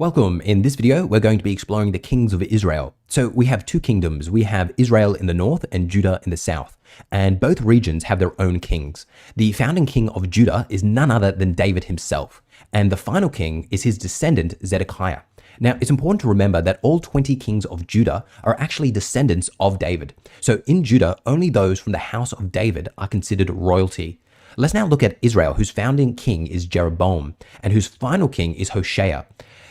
Welcome. In this video, we're going to be exploring the kings of Israel. So we have two kingdoms. We have Israel in the north and Judah in the south. And both regions have their own kings. The founding king of Judah is none other than David himself. And the final king is his descendant, Zedekiah. Now, it's important to remember that all 20 kings of Judah are actually descendants of David. So in Judah, only those from the house of David are considered royalty. Let's now look at Israel, whose founding king is Jeroboam, and whose final king is Hoshea.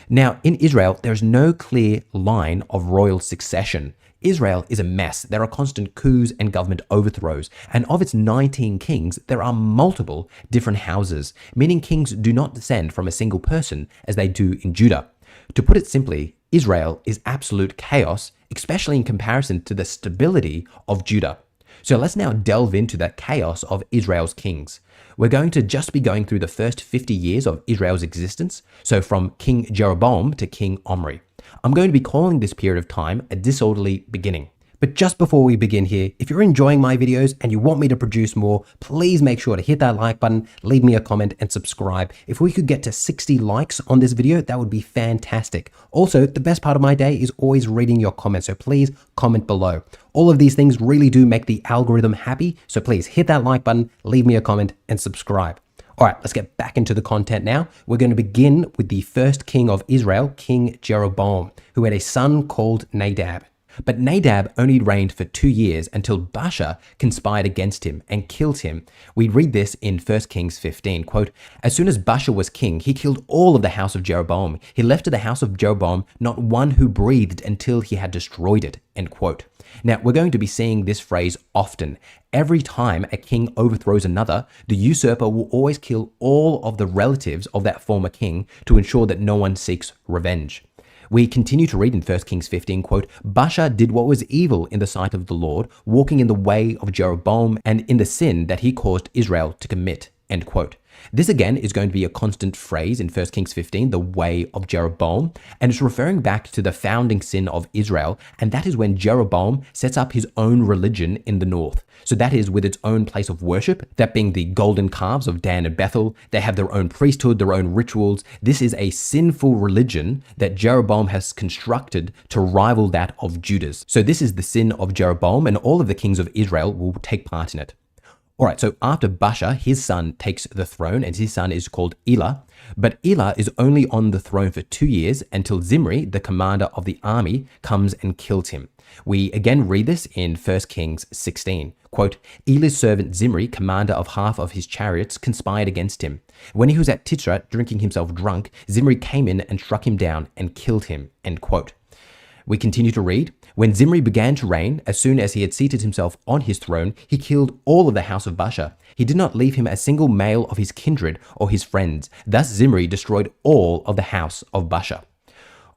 Now, in Israel, there's no clear line of royal succession. Israel is a mess. There are constant coups and government overthrows. And of its 19 kings, there are multiple different houses, meaning kings do not descend from a single person as they do in Judah. To put it simply, Israel is absolute chaos, especially in comparison to the stability of Judah. So let's now delve into the chaos of Israel's kings. We're going to just be going through the first 50 years of Israel's existence, so from King Jeroboam to King Omri. I'm going to be calling this period of time a disorderly beginning. But just before we begin here, if you're enjoying my videos and you want me to produce more, please make sure to hit that like button, leave me a comment and subscribe. If we could get to 60 likes on this video, that would be fantastic. Also, the best part of my day is always reading your comments, so please comment below. All of these things really do make the algorithm happy, so please hit that like button, leave me a comment and subscribe. All right, let's get back into the content now. We're going to begin with the first king of Israel, King Jeroboam, who had a son called Nadab. But Nadab only reigned for 2 years until Baasha conspired against him and killed him. We read this in 1 Kings 15, quote, "As soon as Baasha was king, he killed all of the house of Jeroboam. He left to the house of Jeroboam not one who breathed until he had destroyed it," end quote. Now, we're going to be seeing this phrase often. Every time a king overthrows another, the usurper will always kill all of the relatives of that former king to ensure that no one seeks revenge. We continue to read in 1 Kings 15, quote, "Baasha did what was evil in the sight of the Lord, walking in the way of Jeroboam and in the sin that he caused Israel to commit," end quote. This again is going to be a constant phrase in 1 Kings 15, the way of Jeroboam, and it's referring back to the founding sin of Israel, and that is when Jeroboam sets up his own religion in the north. So that is with its own place of worship, that being the golden calves of Dan and Bethel. They have their own priesthood, their own rituals. This is a sinful religion that Jeroboam has constructed to rival that of Judah's. So this is the sin of Jeroboam, and all of the kings of Israel will take part in it. All right, so after Baasha, his son takes the throne, and his son is called Elah. But Elah is only on the throne for 2 years until Zimri, the commander of the army, comes and kills him. We again read this in 1 Kings 16. Quote, "Elah's servant Zimri, commander of half of his chariots, conspired against him. When he was at Titra, drinking himself drunk, Zimri came in and struck him down and killed him," end quote. We continue to read, "When Zimri began to reign, as soon as he had seated himself on his throne, he killed all of the house of Baasha. He did not leave him a single male of his kindred or his friends. Thus Zimri destroyed all of the house of Baasha."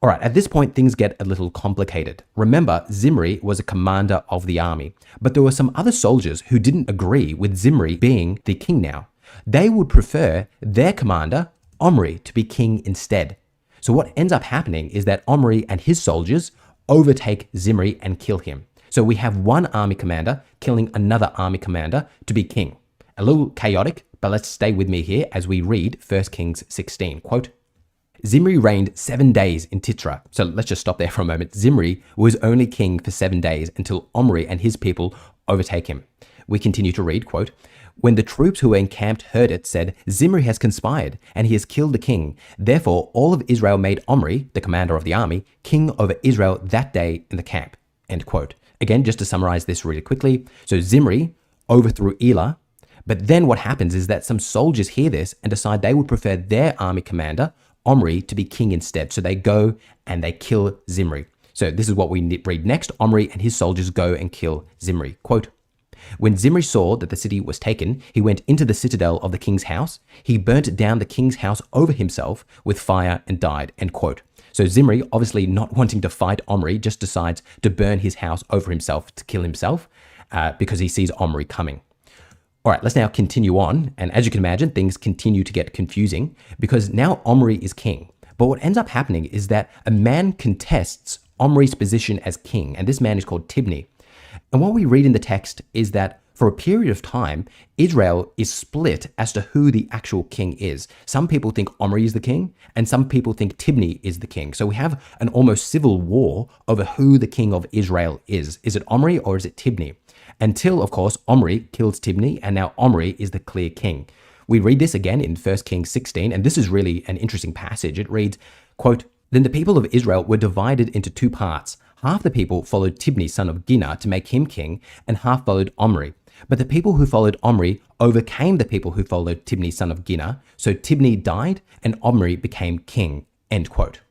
All right, at this point, things get a little complicated. Remember, Zimri was a commander of the army, but there were some other soldiers who didn't agree with Zimri being the king now. They would prefer their commander, Omri, to be king instead. So what ends up happening is that Omri and his soldiers overtake Zimri and kill him. So we have one army commander killing another army commander to be king. A little chaotic, but let's stay with me here as we read 1 Kings 16. Quote, "Zimri reigned 7 days in Titra." So let's just stop there for a moment. Zimri was only king for 7 days until Omri and his people overtake him. We continue to read, quote, "When the troops who were encamped heard it, said, 'Zimri has conspired, and he has killed the king.' Therefore all of Israel made Omri, the commander of the army, king over Israel that day in the camp," end quote. Again, just to summarize this really quickly. So Zimri overthrew Elah, but then what happens is that some soldiers hear this and decide they would prefer their army commander, Omri, to be king instead. So they go and they kill Zimri. So this is what we read next. Omri and his soldiers go and kill Zimri. Quote, "When Zimri saw that the city was taken, he went into the citadel of the king's house. He burnt down the king's house over himself with fire and died," end quote. So Zimri, obviously not wanting to fight Omri, just decides to burn his house over himself to kill himself because he sees Omri coming. All right, let's now continue on. And as you can imagine, things continue to get confusing because now Omri is king. But what ends up happening is that a man contests Omri's position as king, and this man is called Tibni. And what we read in the text is that For a period of time, Israel is split as to who the actual king is. Some people think Omri is the king, and some people think Tibni is the king. So we have an almost civil war over who the king of Israel is. Is it Omri or is it Tibni? Until, of course, Omri kills Tibni, and now Omri is the clear king. We read this again in 1 Kings 16, and this is really an interesting passage. It reads, quote, "Then the people of Israel were divided into two parts. Half the people followed Tibni, son of Gina, to make him king, and half followed Omri. But the people who followed Omri overcame the people who followed Tibni, son of Gina. So Tibni died, and Omri became king." End quote.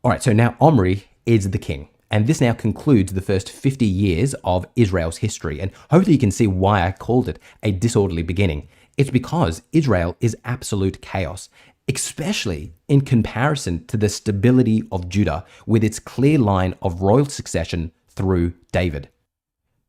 All right, so now Omri is the king. And this now concludes the first 50 years of Israel's history. And hopefully you can see why I called it a disorderly beginning. It's because Israel is absolute chaos, especially in comparison to the stability of Judah with its clear line of royal succession through David.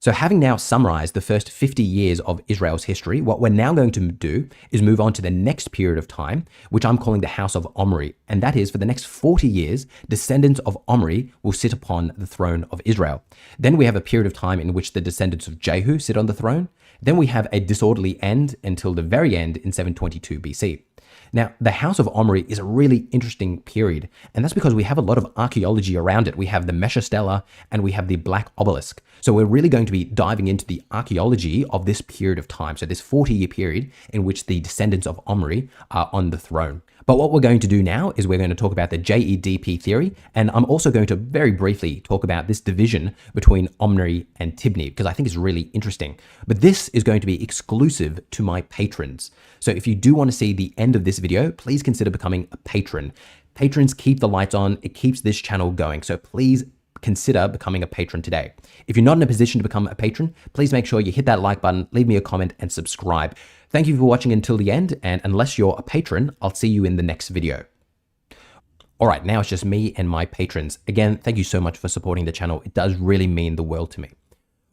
So having now summarized the first 50 years of Israel's history, what we're now going to do is move on to the next period of time, which I'm calling the House of Omri. And that is, for the next 40 years, descendants of Omri will sit upon the throne of Israel. Then we have a period of time in which the descendants of Jehu sit on the throne. Then we have a disorderly end until the very end in 722 BC. Now, the House of Omri is a really interesting period, and that's because we have a lot of archaeology around it. We have the Mesha Stela and we have the Black Obelisk. So we're really going to be diving into the archaeology of this period of time. So this 40-year period in which the descendants of Omri are on the throne. But what we're going to do now is we're going to talk about the JEDP theory, and I'm also going to very briefly talk about this division between Omri and Tibni, because I think it's really interesting. But this is going to be exclusive to my patrons. So if you do want to see the end of this video, please consider becoming a patron. Patrons keep the lights on, it keeps this channel going, so please consider becoming a patron today. If you're not in a position to become a patron, please make sure you hit that like button, leave me a comment, and subscribe. Thank you for watching until the end, and unless you're a patron, I'll see you in the next video. All right, now it's just me and my patrons. Again, thank you so much for supporting the channel. It does really mean the world to me.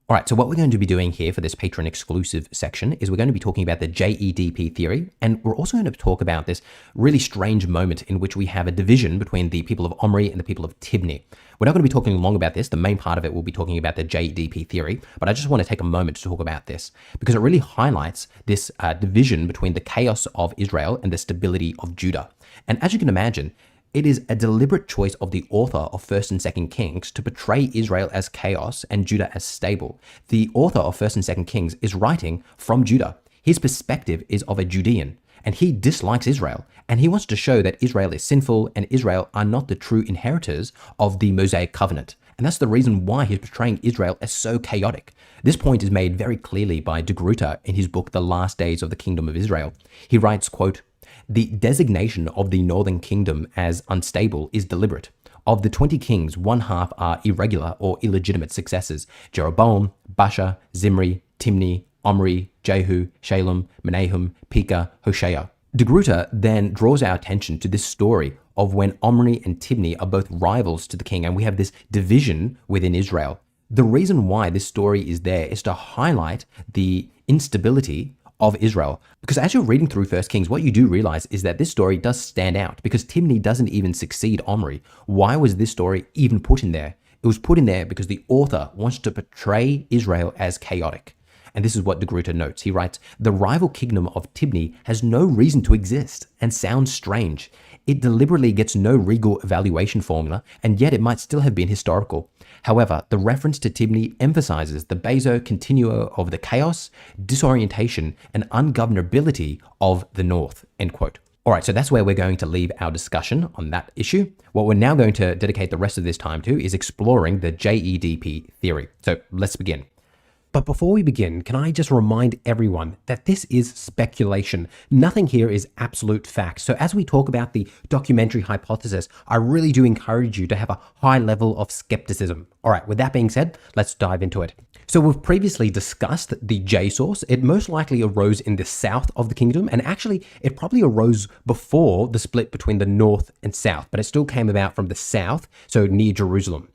All right, so what we're going to be doing here for this patron exclusive section is we're going to be talking about the JEDP theory, and we're also going to talk about this really strange moment in which we have a division between the people of Omri and the people of Tibni. We're not going to be talking long about this. The main part of it will be talking about the JEDP theory, but I just want to take a moment to talk about this because it really highlights this division between the chaos of Israel and the stability of Judah. And as you can imagine, it is a deliberate choice of the author of 1st and 2nd Kings to portray Israel as chaos and Judah as stable. The author of 1st and 2nd Kings is writing from Judah. His perspective is of a Judean, and he dislikes Israel, and he wants to show that Israel is sinful and Israel are not the true inheritors of the Mosaic covenant. And that's the reason why he's portraying Israel as so chaotic. This point is made very clearly by de Gruyter in his book, The Last Days of the Kingdom of Israel. He writes, quote, "The designation of the northern kingdom as unstable is deliberate. Of the 20 kings, one half are irregular or illegitimate successors: Jeroboam, Baasha, Zimri, Timni, Omri, Jehu, Shalem, Menahum, Pekah, Hoshea." De Gruyter then draws our attention to this story of when Omri and Tibni are both rivals to the king, and we have this division within Israel. The reason why this story is there is to highlight the instability of Israel. Because as you're reading through 1 Kings, what you do realize is that this story does stand out because Tibni doesn't even succeed Omri. Why was this story even put in there? It was put in there because the author wants to portray Israel as chaotic. And this is what de Gruyter notes. He writes, "The rival kingdom of Tibni has no reason to exist and sounds strange. It deliberately gets no regal evaluation formula, and yet it might still have been historical. However, the reference to Tibni emphasizes the Bezo continuo of the chaos, disorientation, and ungovernability of the north." End quote. All right, so that's where we're going to leave our discussion on that issue. What we're now going to dedicate the rest of this time to is exploring the JEDP theory. So let's begin. But before we begin, can I just remind everyone that this is speculation. Nothing here is absolute fact. So as we talk about the documentary hypothesis, I really do encourage you to have a high level of skepticism. All right, with that being said, let's dive into it. So we've previously discussed the J source. It most likely arose in the south of the kingdom, and actually it probably arose before the split between the north and south, but it still came about from the south, so near Jerusalem.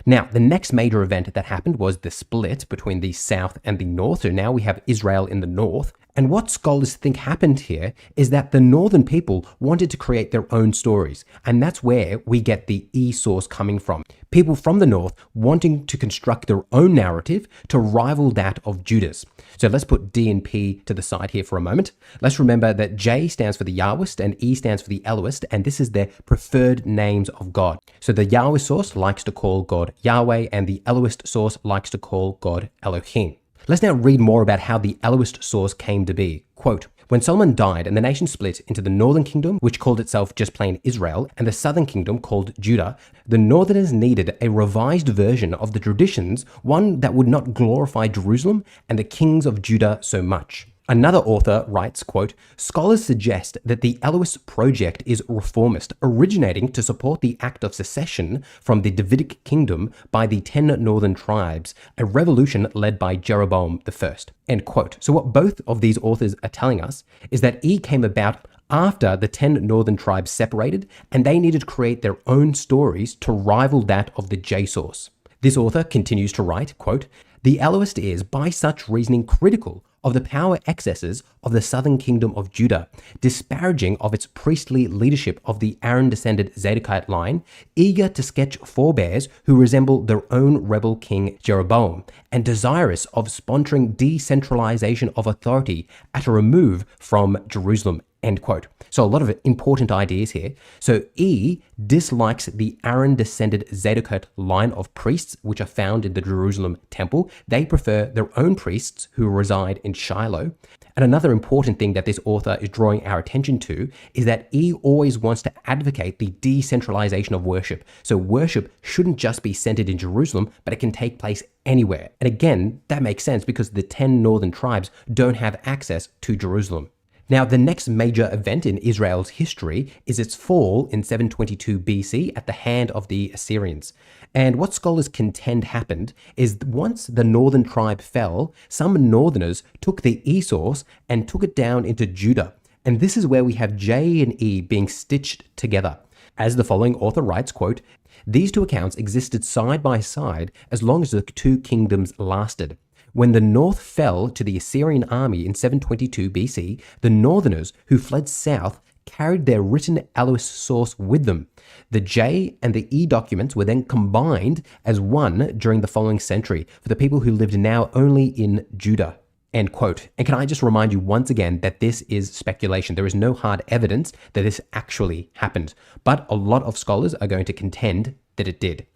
Now, the next major event that happened was the split between the south and the north. So now we have Israel in the north And what scholars think happened here is that the northern people wanted to create their own stories, and that's where we get the E source coming from. People from the north wanting to construct their own narrative to rival that of Judah's. So let's put D and P to the side here for a moment. Let's remember that J stands for the Yahwist and E stands for the Elohist, and this is their preferred names of God. So the Yahwist source likes to call God Yahweh, and the Elohist source likes to call God Elohim. Let's now read more about how the Elohist source came to be. Quote, when Solomon died and the nation split into the northern kingdom, which called itself just plain Israel, and the southern kingdom called Judah, the northerners needed a revised version of the traditions, one that would not glorify Jerusalem and the kings of Judah so much. Another author writes, quote, scholars suggest that the Elohist project is reformist, originating to support the act of secession from the Davidic kingdom by the 10 northern tribes, a revolution led by Jeroboam I, end quote. So what both of these authors are telling us is that E came about after the 10 northern tribes separated, and they needed to create their own stories to rival that of the J source. This author continues to write, quote, the Elohist is, by such reasoning, critical of the power excesses of the southern kingdom of Judah, disparaging of its priestly leadership of the Aaron-descended Zadokite line, eager to sketch forebears who resemble their own rebel king Jeroboam, and desirous of sponsoring decentralization of authority at a remove from Jerusalem, end quote. So a lot of important ideas here. So E dislikes the Aaron-descended Zadokite line of priests, which are found in the Jerusalem temple. They prefer their own priests who reside in Shiloh. And another important thing that this author is drawing our attention to is that E always wants to advocate the decentralization of worship. So worship shouldn't just be centered in Jerusalem, but it can take place anywhere. And again, that makes sense because the 10 northern tribes don't have access to Jerusalem. Now, the next major event in Israel's history is its fall in 722 BC at the hand of the Assyrians. And what scholars contend happened is once the northern tribe fell, some northerners took the E source and took it down into Judah. And this is where we have J and E being stitched together. As the following author writes, quote, these two accounts existed side by side as long as the two kingdoms lasted. When the north fell to the Assyrian army in 722 BC, the northerners who fled south carried their written Elohist source with them. The J and the E documents were then combined as one during the following century for the people who lived now only in Judah. End quote. And can I just remind you once again that this is speculation. There is no hard evidence that this actually happened, but a lot of scholars are going to contend that it did.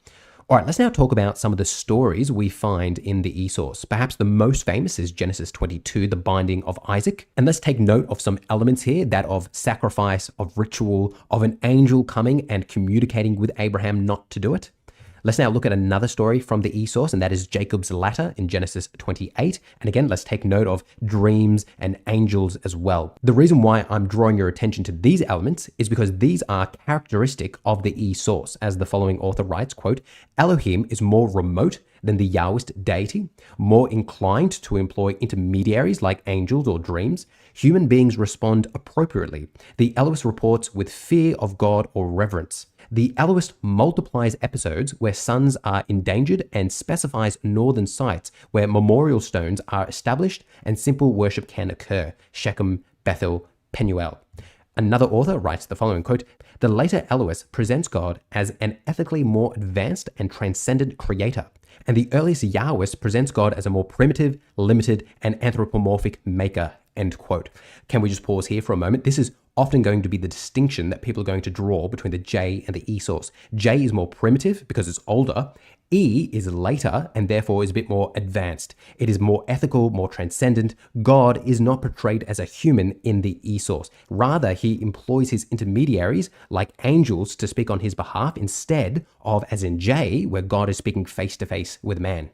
All right, let's now talk about some of the stories we find in the E source. Perhaps the most famous is Genesis 22, the binding of Isaac. And let's take note of some elements here, that of sacrifice, of ritual, of an angel coming and communicating with Abraham not to do it. Let's now look at another story from the E source, and that is Jacob's ladder in Genesis 28. And again, let's take note of dreams and angels as well. The reason why I'm drawing your attention to these elements is because these are characteristic of the E source. As the following author writes, quote, Elohim is more remote than the Yahwist deity, more inclined to employ intermediaries like angels or dreams. Human beings respond appropriately. The Elohist reports with fear of God or reverence. The Elohist multiplies episodes where sons are endangered and specifies northern sites where memorial stones are established and simple worship can occur. Shechem, Bethel, Penuel. Another author writes the following, quote, the later Elohist presents God as an ethically more advanced and transcendent creator, and the earliest Yahwist presents God as a more primitive, limited, and anthropomorphic maker, end quote. Can we just pause here for a moment? This is often going to be the distinction that people are going to draw between the J and the E source. J is more primitive because it's older. E is later and therefore is a bit more advanced. It is more ethical, more transcendent. God is not portrayed as a human in the E source. Rather, he employs his intermediaries like angels to speak on his behalf instead of, as in J, where God is speaking face to face with man.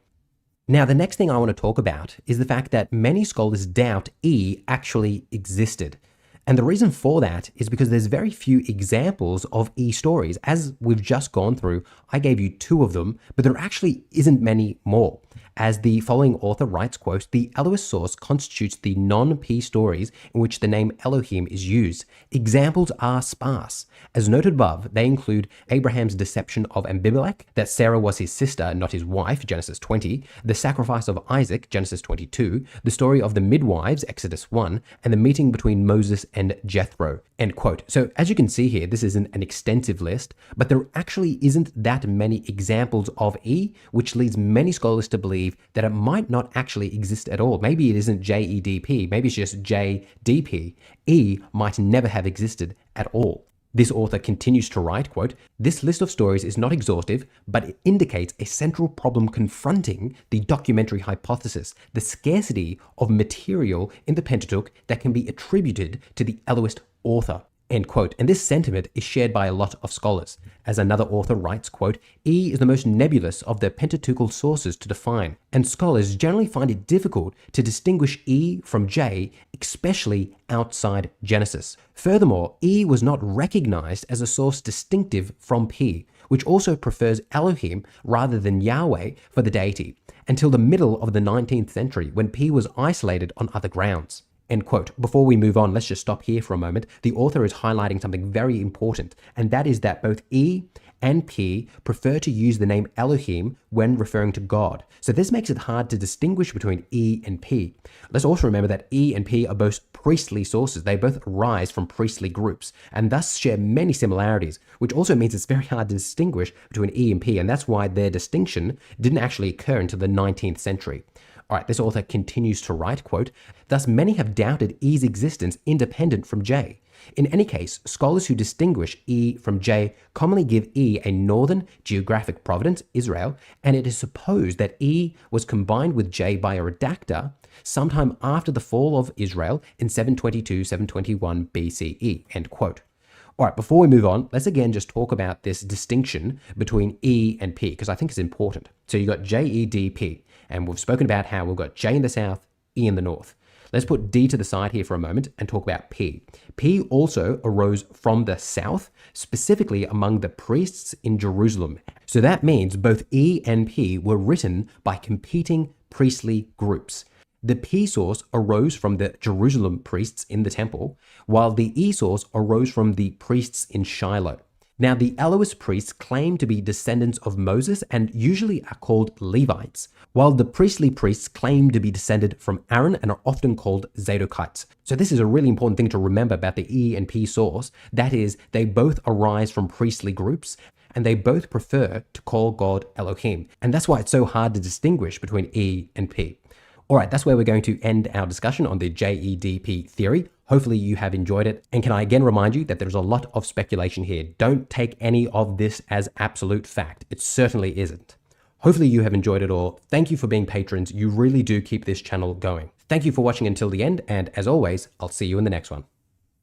Now, the next thing I want to talk about is the fact that many scholars doubt E actually existed. And the reason for that is because there's very few examples of E stories. As we've just gone through, I gave you 2 of them, but there actually isn't many more. As the following author writes, quote, "The Elohist source constitutes the non-P stories in which the name Elohim is used. Examples are sparse. As noted above, they include Abraham's deception of Abimelech, that Sarah was his sister, not his wife, Genesis 20, the sacrifice of Isaac, Genesis 22, the story of the midwives, Exodus 1, and the meeting between Moses and Jethro," end quote. So as you can see here, this isn't an extensive list, but there actually isn't that many examples of E, which leads many scholars to believe that it might not actually exist at all. Maybe it isn't JEDP, maybe it's just JDP. E might never have existed at all. This author continues to write, quote, "This list of stories is not exhaustive, but it indicates a central problem confronting the documentary hypothesis, the scarcity of material in the Pentateuch that can be attributed to the Elohist author." End quote. And this sentiment is shared by a lot of scholars. As another author writes, quote, "E is the most nebulous of the Pentateuchal sources to define, and scholars generally find it difficult to distinguish E from J, especially outside Genesis. Furthermore, E was not recognized as a source distinctive from P, which also prefers Elohim rather than Yahweh for the deity, until the middle of the 19th century when P was isolated on other grounds." End quote. Before we move on, let's just stop here for a moment. The author is highlighting something very important, and that is that both E and P prefer to use the name Elohim when referring to God. So this makes it hard to distinguish between E and P. Let's also remember that E and P are both priestly sources. They both arise from priestly groups and thus share many similarities, which also means it's very hard to distinguish between E and P, and that's why their distinction didn't actually occur until the 19th century. All right, this author continues to write, quote, "Thus many have doubted E's existence independent from J. In any case, scholars who distinguish E from J commonly give E a northern geographic providence, Israel, and it is supposed that E was combined with J by a redactor sometime after the fall of Israel in 722-721 BCE, end quote. All right, before we move on, let's again just talk about this distinction between E and P, because I think it's important. So you got JEDP, and we've spoken about how we've got J in the south, E in the north. Let's put D to the side here for a moment and talk about P. P also arose from the south, specifically among the priests in Jerusalem. So that means both E and P were written by competing priestly groups. The P source arose from the Jerusalem priests in the temple, while the E source arose from the priests in Shiloh. Now, the Elohist priests claim to be descendants of Moses and usually are called Levites, while the priestly priests claim to be descended from Aaron and are often called Zadokites. So this is a really important thing to remember about the E and P source. That is, they both arise from priestly groups, and they both prefer to call God Elohim. And that's why it's so hard to distinguish between E and P. All right, that's where we're going to end our discussion on the JEDP theory. Hopefully you have enjoyed it. And can I again remind you that there's a lot of speculation here. Don't take any of this as absolute fact. It certainly isn't. Hopefully you have enjoyed it all. Thank you for being patrons. You really do keep this channel going. Thank you for watching until the end. And as always, I'll see you in the next one.